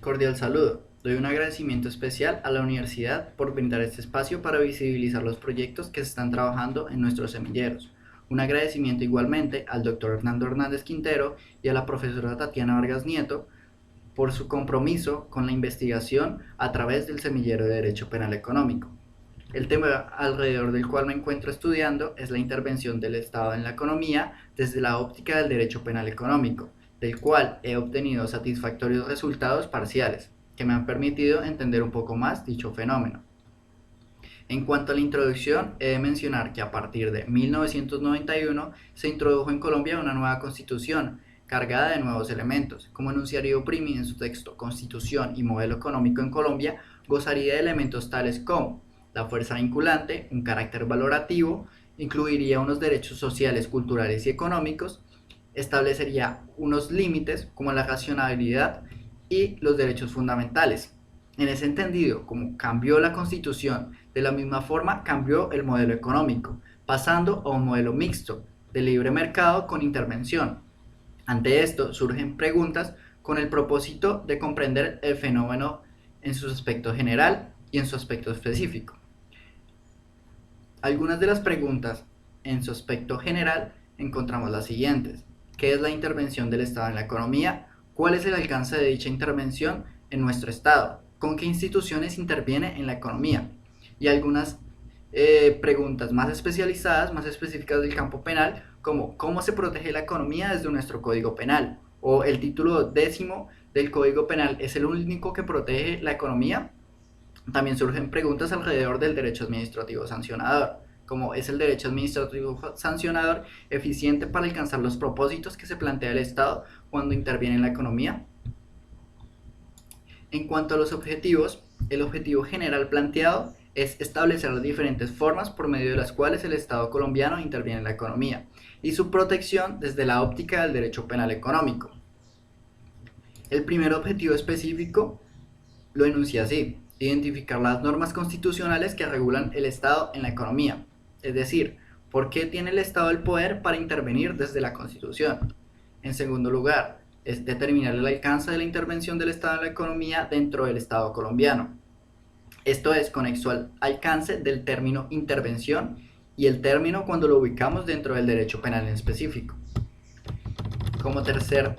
Cordial saludo. Doy un agradecimiento especial a la universidad por brindar este espacio para visibilizar los proyectos que se están trabajando en nuestros semilleros. Un agradecimiento igualmente al doctor Hernando Hernández Quintero y a la profesora Tatiana Vargas Nieto por su compromiso con la investigación a través del semillero de Derecho Penal Económico. El tema alrededor del cual me encuentro estudiando es la intervención del Estado en la economía desde la óptica del derecho penal económico, del cual he obtenido satisfactorios resultados parciales, que me han permitido entender un poco más dicho fenómeno. En cuanto a la introducción, he de mencionar que a partir de 1991 se introdujo en Colombia una nueva constitución, cargada de nuevos elementos. Como enunciario primi en su texto Constitución y Modelo Económico en Colombia, gozaría de elementos tales como la fuerza vinculante, un carácter valorativo, incluiría unos derechos sociales, culturales y económicos, establecería unos límites como la racionalidad y los derechos fundamentales. En ese entendido, como cambió la Constitución, de la misma forma cambió el modelo económico, pasando a un modelo mixto, de libre mercado con intervención. Ante esto surgen preguntas con el propósito de comprender el fenómeno en su aspecto general y en su aspecto específico. Algunas de las preguntas en su aspecto general encontramos las siguientes. ¿Qué es la intervención del Estado en la economía? ¿Cuál es el alcance de dicha intervención en nuestro Estado? ¿Con qué instituciones interviene en la economía? Y algunas preguntas más especializadas, más específicas del campo penal, como ¿cómo se protege la economía desde nuestro Código Penal? O el título 10º del Código Penal, ¿es el único que protege la economía? También surgen preguntas alrededor del derecho administrativo sancionador, como ¿es el derecho administrativo sancionador eficiente para alcanzar los propósitos que se plantea el Estado cuando interviene en la economía? En cuanto a los objetivos, el objetivo general planteado es establecer las diferentes formas por medio de las cuales el Estado colombiano interviene en la economía y su protección desde la óptica del derecho penal económico. El primer objetivo específico lo enuncia así: identificar las normas constitucionales que regulan el Estado en la economía, es decir, ¿por qué tiene el Estado el poder para intervenir desde la Constitución? En segundo lugar, es determinar el alcance de la intervención del Estado en la economía dentro del Estado colombiano. Esto es conexo al alcance del término intervención y el término cuando lo ubicamos dentro del derecho penal en específico. Como tercer,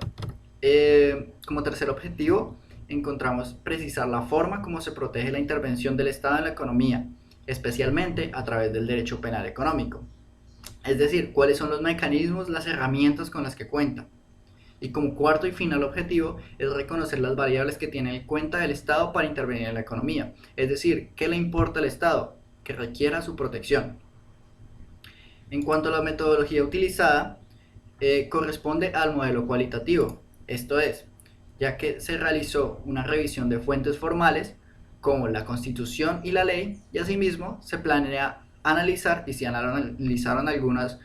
objetivo, encontramos precisar la forma como se protege la intervención del Estado en la economía, especialmente a través del derecho penal económico. Es decir, cuáles son los mecanismos, las herramientas con las que cuenta. Y como cuarto y final objetivo es reconocer las variables que tiene en cuenta el Estado para intervenir en la economía. Es decir, ¿qué le importa al Estado? Que requiera su protección. En cuanto a la metodología utilizada, corresponde al modelo cualitativo. Esto es, ya que se realizó una revisión de fuentes formales como la Constitución y la ley, y asimismo se planea analizar y se analizaron algunas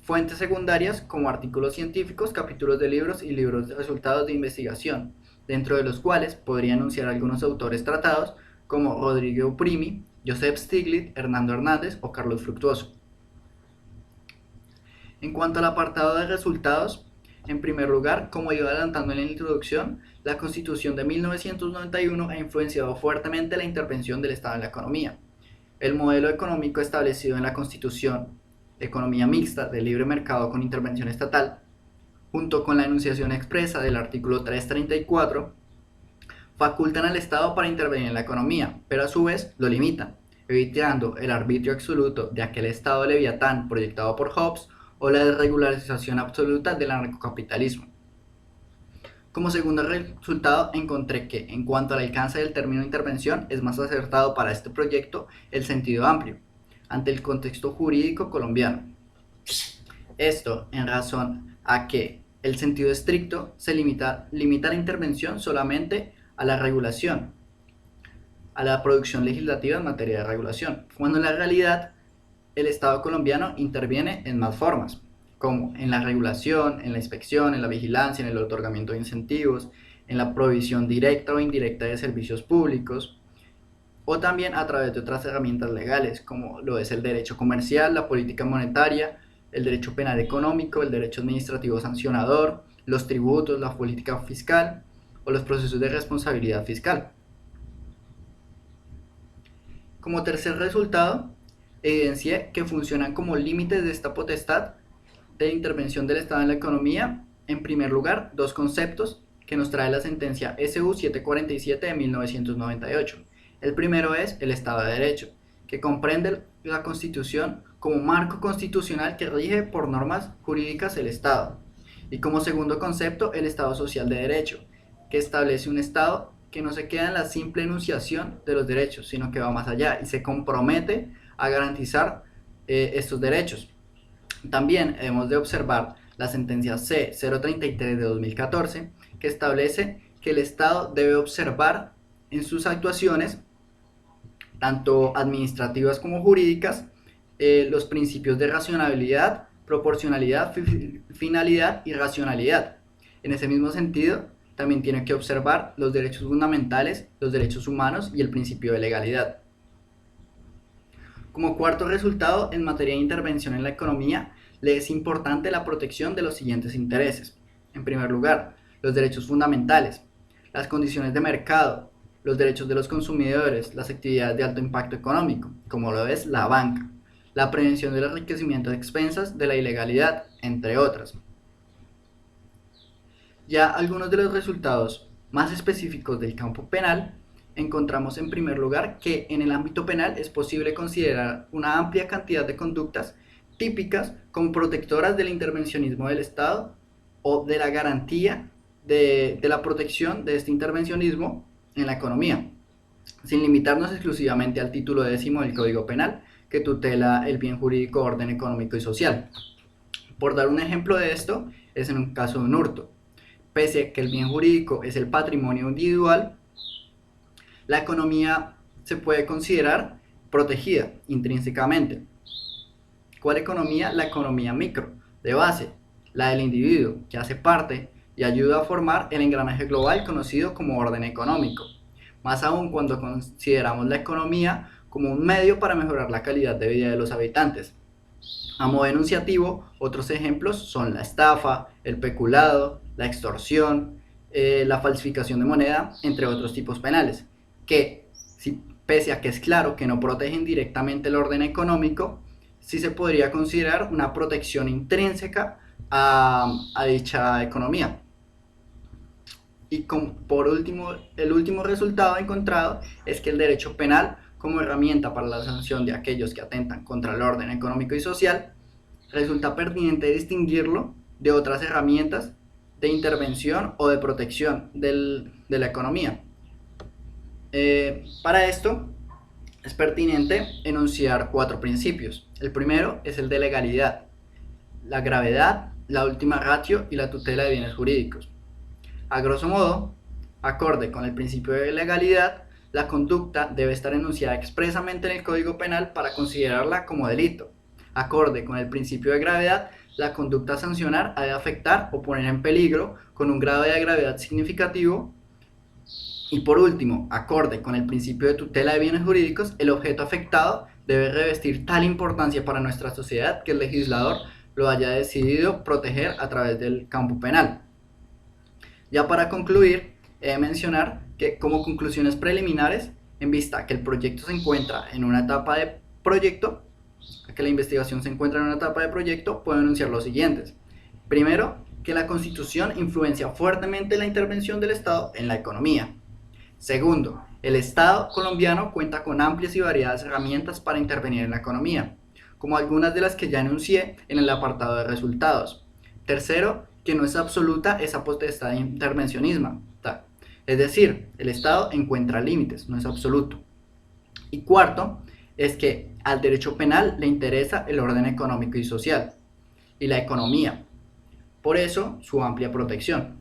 fuentes secundarias como artículos científicos, capítulos de libros y libros de resultados de investigación, dentro de los cuales podría enunciar algunos autores tratados como Rodrigo Primi, Joseph Stiglitz, Hernando Hernández o Carlos Fructuoso. En cuanto al apartado de resultados, en primer lugar, como iba adelantando en la introducción, la Constitución de 1991 ha influenciado fuertemente la intervención del Estado en la economía. El modelo económico establecido en la Constitución, economía mixta de libre mercado con intervención estatal, junto con la enunciación expresa del artículo 334, facultan al Estado para intervenir en la economía, pero a su vez lo limitan, evitando el arbitrio absoluto de aquel Estado leviatán proyectado por Hobbes o la desregularización absoluta del anarcocapitalismo. Como segundo resultado, encontré que, en cuanto al alcance del término intervención, es más acertado para este proyecto el sentido amplio, ante el contexto jurídico colombiano. Esto en razón a que el sentido estricto se limita la intervención solamente a la regulación, a la producción legislativa en materia de regulación, cuando en la realidad el Estado colombiano interviene en más formas, como en la regulación, en la inspección, en la vigilancia, en el otorgamiento de incentivos, en la provisión directa o indirecta de servicios públicos, o también a través de otras herramientas legales, como lo es el derecho comercial, la política monetaria, el derecho penal económico, el derecho administrativo sancionador, los tributos, la política fiscal, o los procesos de responsabilidad fiscal. Como tercer resultado, evidencié que funcionan como límites de esta potestad de intervención del Estado en la economía, en primer lugar, dos conceptos que nos trae la sentencia SU 747 de 1998. El primero es el Estado de Derecho, que comprende la Constitución como marco constitucional que rige por normas jurídicas el Estado. Y como segundo concepto, el Estado Social de Derecho, que establece un Estado que no se queda en la simple enunciación de los derechos, sino que va más allá y se compromete a garantizar estos derechos. También hemos de observar la sentencia C-033 de 2014, que establece que el Estado debe observar en sus actuaciones, tanto administrativas como jurídicas, los principios de racionalidad, proporcionalidad, finalidad y racionalidad. En ese mismo sentido, también tiene que observar los derechos fundamentales, los derechos humanos y el principio de legalidad. Como cuarto resultado, en materia de intervención en la economía, le es importante la protección de los siguientes intereses. En primer lugar, los derechos fundamentales, las condiciones de mercado, los derechos de los consumidores, las actividades de alto impacto económico, como lo es la banca, la prevención del enriquecimiento a expensas de la ilegalidad, entre otras. Ya algunos de los resultados más específicos del campo penal, encontramos en primer lugar que en el ámbito penal es posible considerar una amplia cantidad de conductas típicas como protectoras del intervencionismo del Estado o de la garantía de la protección de este intervencionismo en la economía, sin limitarnos exclusivamente al título 10º del Código Penal, que tutela el bien jurídico, orden económico y social. Por dar un ejemplo de esto, es en un caso de un hurto. Pese a que el bien jurídico es el patrimonio individual, la economía se puede considerar protegida intrínsecamente. ¿Cuál economía? La economía micro, de base, la del individuo, que hace parte y ayuda a formar el engranaje global conocido como orden económico. Más aún cuando consideramos la economía como un medio para mejorar la calidad de vida de los habitantes. A modo enunciativo, otros ejemplos son la estafa, el peculado, la extorsión, la falsificación de moneda, entre otros tipos penales, que pese a que es claro que no protegen directamente el orden económico, sí se podría considerar una protección intrínseca a dicha economía. Y por último, el último resultado encontrado es que el derecho penal, como herramienta para la sanción de aquellos que atentan contra el orden económico y social, resulta pertinente distinguirlo de otras herramientas de intervención o de protección de la economía. Para esto es pertinente enunciar 4 principios. El primero es el de legalidad, la gravedad, la ultima ratio y la tutela de bienes jurídicos. A grosso modo, acorde con el principio de legalidad, la conducta debe estar enunciada expresamente en el Código Penal para considerarla como delito. Acorde con el principio de gravedad, la conducta a sancionar ha de afectar o poner en peligro con un grado de gravedad significativo. Y por último, acorde con el principio de tutela de bienes jurídicos, el objeto afectado debe revestir tal importancia para nuestra sociedad que el legislador lo haya decidido proteger a través del campo penal. Ya para concluir, he de mencionar que como conclusiones preliminares, en vista que el proyecto se encuentra en una etapa de proyecto, que la investigación se encuentra en una etapa de proyecto, puedo enunciar los siguientes. Primero, que la Constitución influencia fuertemente la intervención del Estado en la economía. Segundo, el Estado colombiano cuenta con amplias y variadas herramientas para intervenir en la economía, como algunas de las que ya enuncié en el apartado de resultados. Tercero, que no es absoluta esa potestad de intervencionismo, es decir, el Estado encuentra límites, no es absoluto. Y cuarto, es que al derecho penal le interesa el orden económico y social, y la economía, por eso su amplia protección.